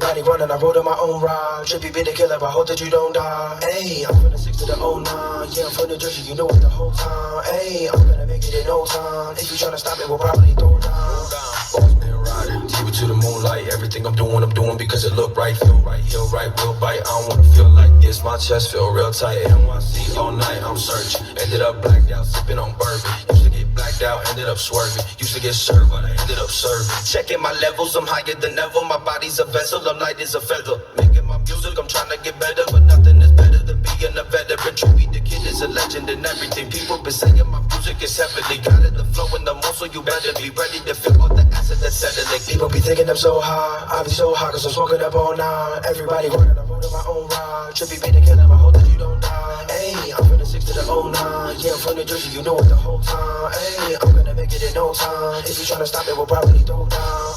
Everybody running, I rode in my own ride. Trippy be the killer, I hope that you don't die. Ayy, I'm from the 6 to the 09. Yeah, I'm from New Jersey, you know it the whole time. Ayy, I'm gonna make it in no time. If you tryna stop it, we'll probably throw down. Boss man riding, keep it to the moonlight. Everything I'm doing because it look right. Feel right, heel right, will bite. I don't wanna feel like this, my chest feel real tight. NYC all night, I'm searching. Ended up blacked out, sipping on bourbon. Used to get blacked out, ended up swerving. Used to get served, but I ended up serving. Checking my levels, I'm higher than ever. My body's a vessel, I'm light as a feather. Making my music, I'm trying to get better, but nothing is better than being a veteran. TrippyThaKid is a legend and everything. People been saying my music is heavenly. Got it, the flow and the mood, so you better be ready to feel all the acid that's settling. People be thinking I'm so high, I be so high cause I'm smoking up all night. Everybody running, I'm rolling my own ride. Trippy be the killer, I hope that you don't die. Ayy, I'm from the 6 to the 09. Yeah, I'm from New Jersey, you know it the whole time. Ayy, I'm gonna make it in no time. If you tryna stop it, we'll probably throw down.